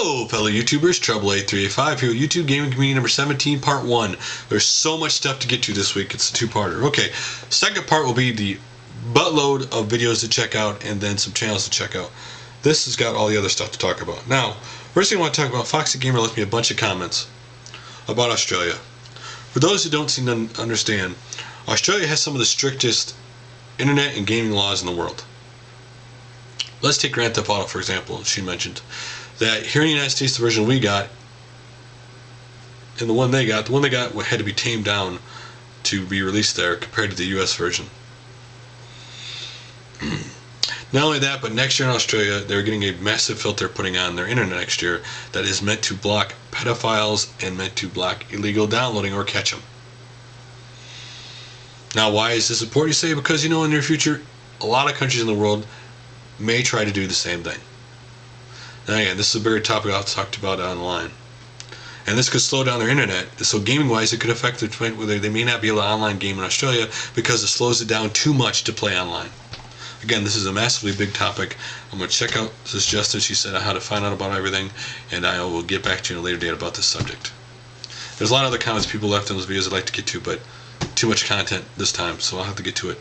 Hello, fellow YouTubers. Trouble8385 here with YouTube Gaming Community number 17, part 1. There's so much stuff to get to this week. It's a two-parter. Okay, second part will be the buttload of videos to check out and then some channels to check out. This has got all the other stuff to talk about. Now, first thing I want to talk about, Foxxygamer left me a bunch of comments about Australia. For those who don't seem to understand, Australia has some of the strictest internet and gaming laws in the world. Let's take Grand Theft Auto, for example. She mentioned that here in the United States, the version we got, and the one they got had to be tamed down to be released there compared to the US version. Not only that, but next year in Australia, they're getting a massive filter putting on their internet next year that is meant to block pedophiles and meant to block illegal downloading or catch them. Now, why is this important? You say because, you know, in the near future, a lot of countries in the world may try to do the same thing. Now again, this is a bigger topic I'll talk about online. And this could slow down their internet. So gaming wise, it could affect the point where they may not be able to online game in Australia because it slows it down too much to play online. Again, this is a massively big topic. I'm going to check out this Justin. She said how to find out about everything, and I will get back to you in a later date about this subject. There's a lot of other comments people left in those videos I'd like to get to, but too much content this time, so I'll have to get to it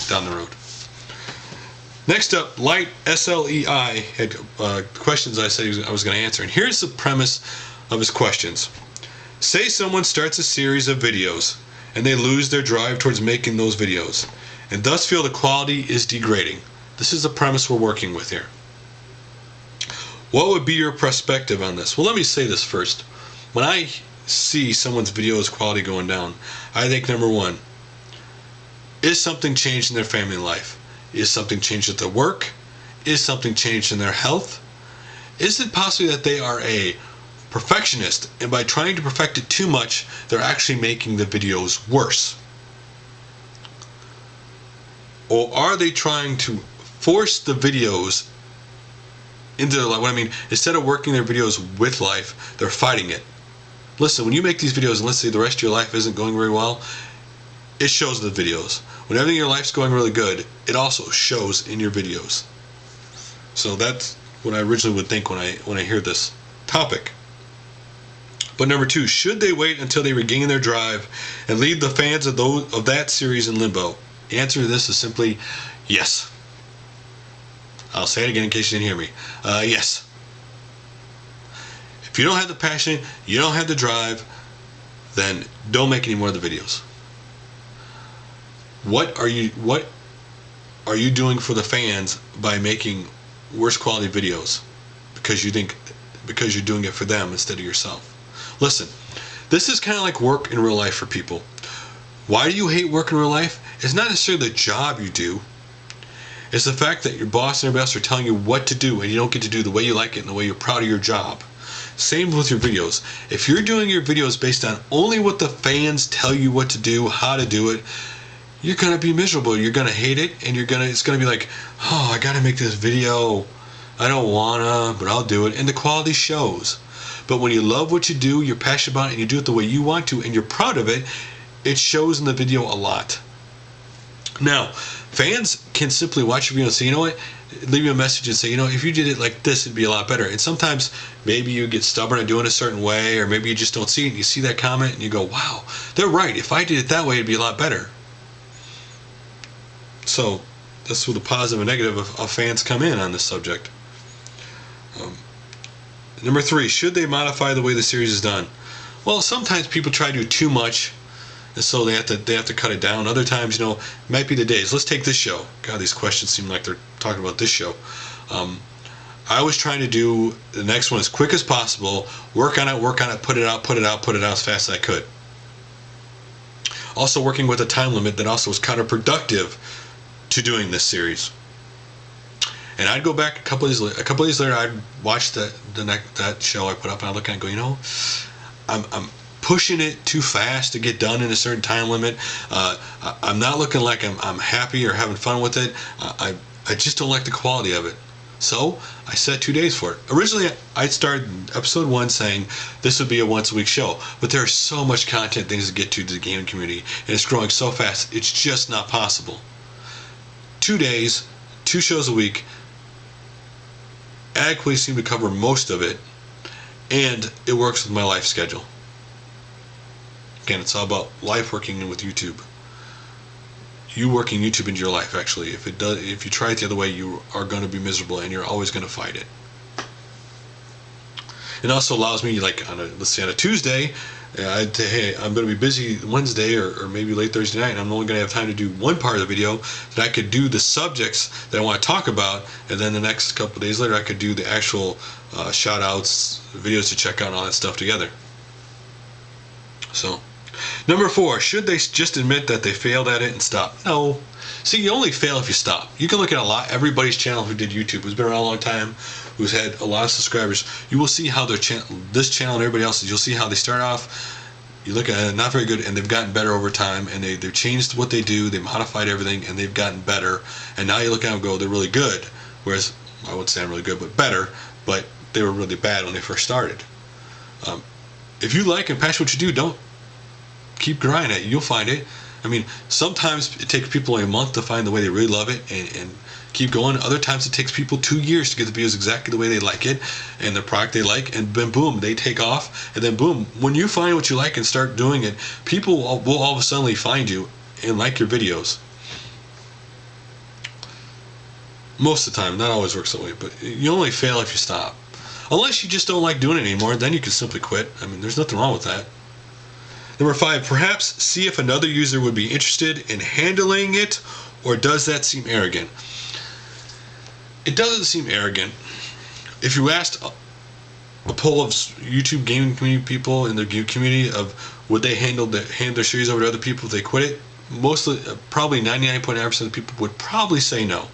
down the road. Next up, Light Slei had questions I said I was going to answer, and here's the premise of his questions. Say someone starts a series of videos, and they lose their drive towards making those videos, and thus feel the quality is degrading. This is the premise we're working with here. What would be your perspective on this? Well, let me say this first. When I see someone's videos quality going down, I think number one, is something changed in their family life? Is something changed at their work? Is something changed in their health? Is it possibly that they are a perfectionist, and by trying to perfect it too much, they're actually making the videos worse? Or are they trying to force the videos into their life? What I mean, instead of working their videos with life, they're fighting it. Listen, when you make these videos, and let's say the rest of your life isn't going very well, it shows in the videos. When everything in your life's going really good, it also shows in your videos. So that's what I originally would think when I hear this topic. But number two, should they wait until they regain their drive and leave the fans of that series in limbo? The answer to this is simply yes. I'll say it again in case you didn't hear me. Yes. If you don't have the passion, you don't have the drive, then don't make any more of the videos. What are you doing for the fans by making worse quality videos because you're doing it for them instead of yourself? Listen, this is kind of like work in real life for people. Why do you hate work in real life? It's not necessarily the job you do. It's the fact that your boss and everybody else are telling you what to do and you don't get to do the way you like it and the way you're proud of your job. Same with your videos. If you're doing your videos based on only what the fans tell you what to do, how to do it, you're going to be miserable. You're going to hate it, and it's going to be like, oh, I got to make this video. I don't want to, but I'll do it. And the quality shows. But when you love what you do, you're passionate about it, and you do it the way you want to, and you're proud of it, it shows in the video a lot. Now, fans can simply watch your video and say, you know what, leave me a message and say, you know, if you did it like this, it'd be a lot better. And sometimes maybe you get stubborn and doing a certain way, or maybe you just don't see it, and you see that comment, and you go, wow, they're right. If I did it that way, it'd be a lot better. So that's where the positive and negative of fans come in on this subject. Number three, should they modify the way the series is done? Well, sometimes people try to do too much, and so they have to cut it down. Other times, you know, it might be the days. Let's take this show. God, these questions seem like they're talking about this show. I was trying to do the next one as quick as possible, work on it, put it out as fast as I could. Also working with a time limit that also was counterproductive to doing this series. And I'd go back a couple of days later, I'd watch that show I put up, and I'd look at it and go, you know, I'm pushing it too fast to get done in a certain time limit. I'm not looking like I'm happy or having fun with it. I just don't like the quality of it. So I set 2 days for it. Originally, I started episode 1 saying this would be a once-a-week show, but there's so much content, things to get to the gaming community, and it's growing so fast, it's just not possible. 2 days, 2 shows a week, adequately seem to cover most of it, and it works with my life schedule. Again, it's all about life working in with YouTube. You working YouTube into your life, actually. If you try it the other way, you are going to be miserable, and you're always going to fight it. It also allows me, like, let's say on a Tuesday, hey, I'm going to be busy Wednesday or maybe late Thursday night, and I'm only going to have time to do one part of the video, that I could do the subjects that I want to talk about, and then the next couple of days later I could do the actual shout-outs, videos to check out, and all that stuff together. So, number 4, should they just admit that they failed at it and stop? No. See, you only fail if you stop. You can look at everybody's channel who did YouTube, who's been around a long time, who's had a lot of subscribers. You will see how this channel and everybody else's, you'll see how they start off, you look at it, not very good, and they've gotten better over time, and they've changed what they do, they modified everything, and they've gotten better, and now you look at them and go, they're really good, whereas, I wouldn't say I'm really good, but better, but they were really bad when they first started. If you like and passionate what you do, don't keep grinding at it. You'll find it. I mean, sometimes it takes people a month to find the way they really love it and keep going. Other times it takes people 2 years to get the videos exactly the way they like it and the product they like, and then boom, they take off, and then boom, when you find what you like and start doing it, people will all of a sudden find you and like your videos. Most of the time, not always works that way, but you only fail if you stop. Unless you just don't like doing it anymore, then you can simply quit. I mean, there's nothing wrong with that. Number 5, perhaps see if another user would be interested in handling it, or does that seem arrogant? It doesn't seem arrogant. If you asked a poll of YouTube gaming community people in the community of would they hand their series over to other people if they quit it, probably 99.9% of the people would probably say no.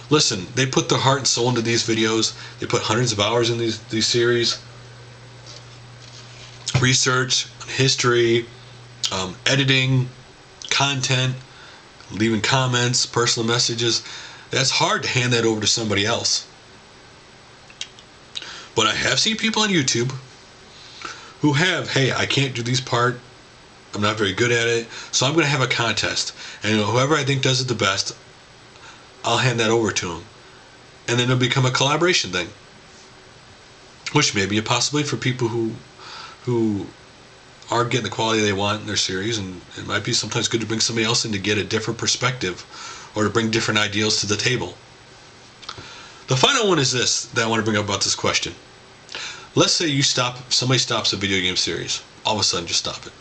Listen, they put their heart and soul into these videos. They put hundreds of hours in these series. Research, history, editing, content, leaving comments, personal messages. That's hard to hand that over to somebody else. But I have seen people on YouTube who have, hey, I can't do this part, I'm not very good at it, so I'm going to have a contest. And whoever I think does it the best, I'll hand that over to them. And then it'll become a collaboration thing. Which may be a possibility for people who aren't getting the quality they want in their series, and it might be sometimes good to bring somebody else in to get a different perspective or to bring different ideals to the table. The final one is this that I want to bring up about this question. Let's say somebody stops a video game series. All of a sudden, just stop it.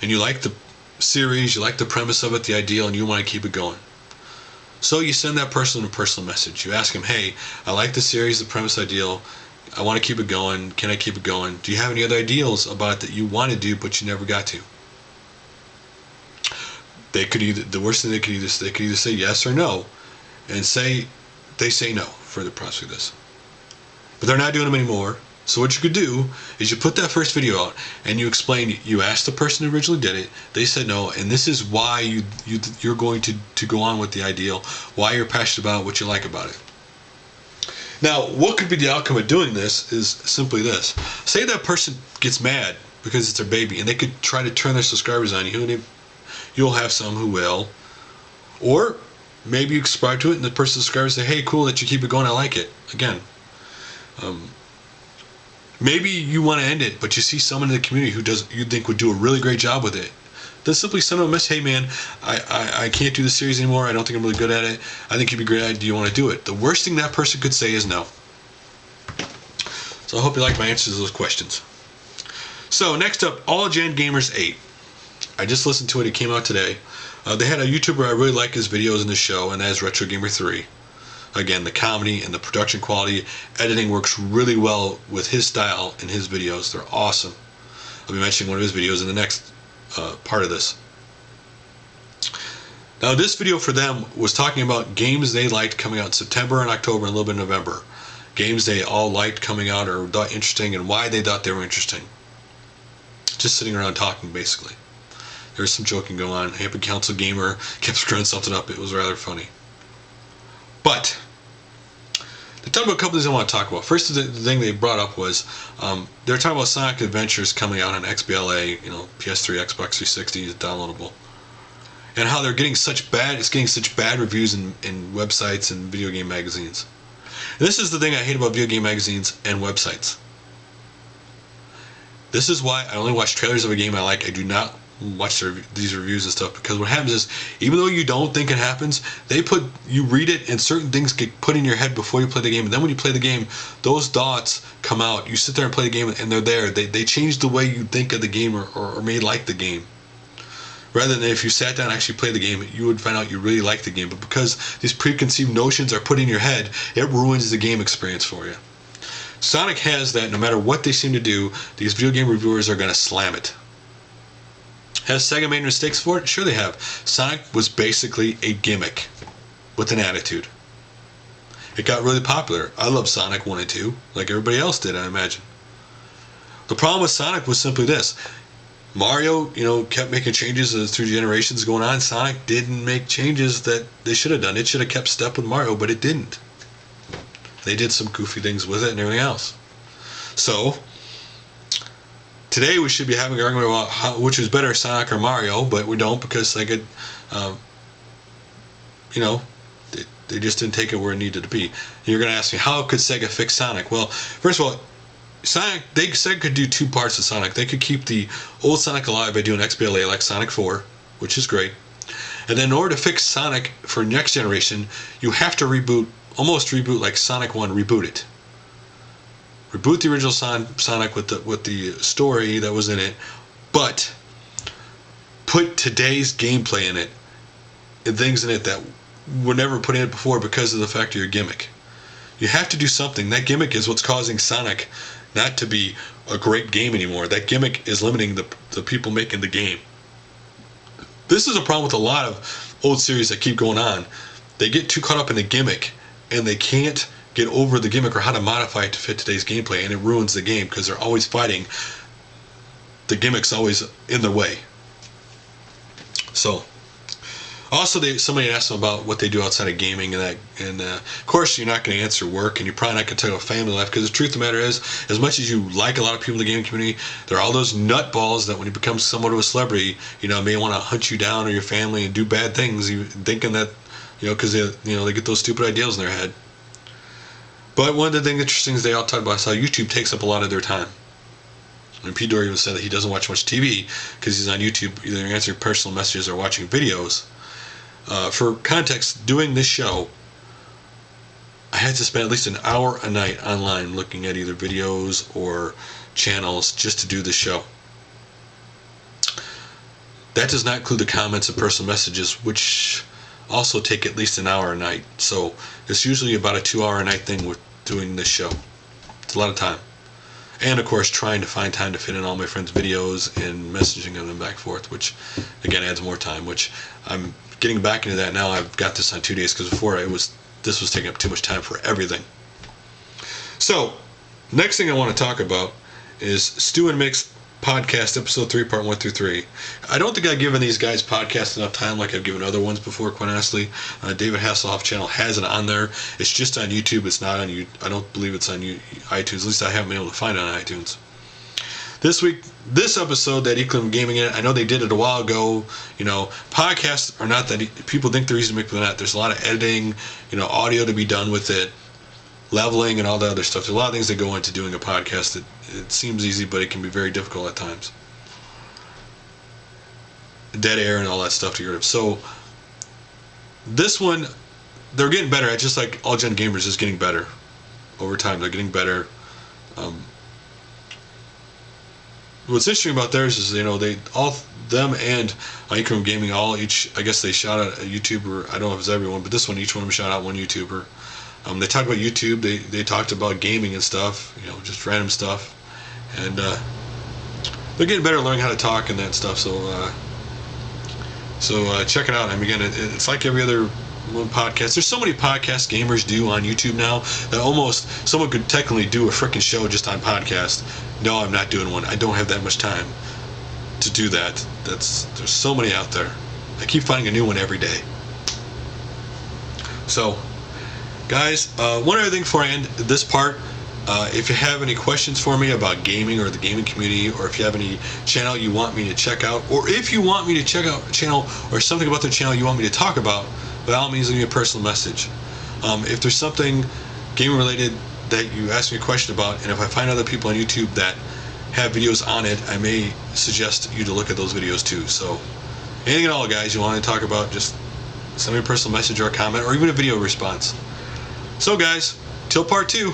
And you like the series, you like the premise of it, the ideal, and you want to keep it going. So you send that person a personal message. You ask them, hey, I like the series, the premise, ideal. I want to keep it going. Can I keep it going? Do you have any other ideals about it that you want to do but you never got to? The worst thing they could either say yes or no, and they say no for the prospect of this. But they're not doing them anymore. So what you could do is you put that first video out and you explain, you asked the person who originally did it, they said no, and this is why you're going to go on with the ideal, why you're passionate about it, what you like about it. Now, what could be the outcome of doing this is simply this. Say that person gets mad because it's their baby, and they could try to turn their subscribers on you, and you'll have some who will. Or maybe you subscribe to it, and the person subscribes say, hey, cool that you keep it going, I like it. Again, maybe you want to end it, but you see someone in the community who you think would do a really great job with it. Then simply send them a message, hey man, I can't do this series anymore, I don't think I'm really good at it, I think you'd be great at it, do you want to do it? The worst thing that person could say is no. So I hope you like my answers to those questions. So next up, AllGenGamers 8. I just listened to it, it came out today. They had a YouTuber I really like his videos in the show, and that is Retro Gamer 3. Again, the comedy and the production quality, editing works really well with his style and his videos. They're awesome. I'll be mentioning one of his videos in the next part of this. Now this video for them was talking about games they liked coming out in September and October and a little bit in November. Games they all liked coming out or thought interesting and why they thought they were interesting. Just sitting around talking basically. There was some joking going on. Happy Council Gamer kept screwing something up. It was rather funny. But they talked about a couple things I want to talk about. First, the thing they brought up was they were talking about Sonic Adventures coming out on XBLA, PS3, Xbox 360, is downloadable, and how it's getting such bad reviews in websites and video game magazines. This is the thing I hate about video game magazines and websites. This is why I only watch trailers of a game I like. I do not watch these reviews and stuff, because what happens is, even though you don't think it happens, you read it and certain things get put in your head before you play the game, and then when you play the game, those thoughts come out. You sit there and play the game and they're there. They change the way you think of the game or may like the game. Rather than if you sat down and actually played the game, you would find out you really like the game. But because these preconceived notions are put in your head, it ruins the game experience for you. Sonic has that. No matter what they seem to do, these video game reviewers are going to slam it. Has Sega made mistakes for it? Sure they have. Sonic was basically a gimmick with an attitude. It got really popular. I love Sonic 1 and 2, like everybody else did, I imagine. The problem with Sonic was simply this. Mario, kept making changes through generations going on. Sonic didn't make changes that they should have done. It should have kept step with Mario, but it didn't. They did some goofy things with it and everything else. So, today we should be having an argument about which is better, Sonic or Mario, but we don't, because Sega, they just didn't take it where it needed to be. You're going to ask me, how could Sega fix Sonic? Well, first of all, Sega could do two parts of Sonic. They could keep the old Sonic alive by doing XBLA like Sonic 4, which is great. And then in order to fix Sonic for next generation, you have to almost reboot like Sonic 1, reboot it. Reboot the original Sonic with the story that was in it, but put today's gameplay in it and things in it that were never put in it before because of the fact of your gimmick. You have to do something. That gimmick is what's causing Sonic not to be a great game anymore. That gimmick is limiting the people making the game. This is a problem with a lot of old series that keep going on. They get too caught up in the gimmick, and they can't get over the gimmick or how to modify it to fit today's gameplay, and it ruins the game because they're always fighting. The gimmick's always in their way. So, also, somebody asked them about what they do outside of gaming, and of course you're not going to answer work, and you're probably not going to talk about family life, because the truth of the matter is, as much as you like a lot of people in the gaming community, there are all those nutballs that when you become somewhat of a celebrity, may want to hunt you down or your family and do bad things, thinking that, because they get those stupid ideals in their head. But one of the things interesting is they all talk about how YouTube takes up a lot of their time. And Pete Dory even said that he doesn't watch much TV because he's on YouTube either answering personal messages or watching videos. For context, doing this show, I had to spend at least an hour a night online looking at either videos or channels just to do this show. That does not include the comments and personal messages, which also take at least an hour a night. So it's usually about a 2-hour a night thing with doing this show. It's a lot of time. And of course trying to find time to fit in all my friends' videos and messaging them back and forth, which again adds more time, which I'm getting back into that now. I've got this on 2 days because before this was taking up too much time for everything. So next thing I want to talk about is Stu and Mick's Podcast, episode 3, part 1 through 3. I don't think I've given these guys podcasts enough time like I've given other ones before, quite honestly. David Hasselhoff's channel has it on there. It's just on YouTube. It's not on I don't believe it's on iTunes. At least I haven't been able to find it on iTunes. This episode that EquilibriumGaming in it, I know they did it a while ago. Podcasts are not that people think they're easy to make, but they're not. There's a lot of editing, audio to be done with it, leveling and all that other stuff. There's a lot of things that go into doing a podcast that it seems easy, but it can be very difficult at times. Dead air and all that stuff to get rid of. So this one, they're getting better. It's just like AllGenGamers is getting better over time. They're getting better. What's interesting about theirs is, them and EquilibriumGaming I guess they shout out a YouTuber. I don't know if it's everyone, but this one, each one of them shout out one YouTuber. They talked about YouTube. They talked about gaming and stuff, just random stuff, and they're getting better at learning how to talk and that stuff. So check it out. I mean, again, it's like every other one podcast. There's so many podcasts gamers do on YouTube now that almost someone could technically do a freaking show just on podcast. No, I'm not doing one. I don't have that much time to do that. There's so many out there. I keep finding a new one every day. So, guys, one other thing before I end this part, if you have any questions for me about gaming or the gaming community, or if you have any channel you want me to check out, or if you want me to check out a channel or something about the channel you want me to talk about, by all means leave me a personal message. If there's something gaming related that you ask me a question about, and if I find other people on YouTube that have videos on it, I may suggest you to look at those videos too. So anything at all, guys, you want to talk about, just send me a personal message or a comment or even a video response. So guys, till part 2.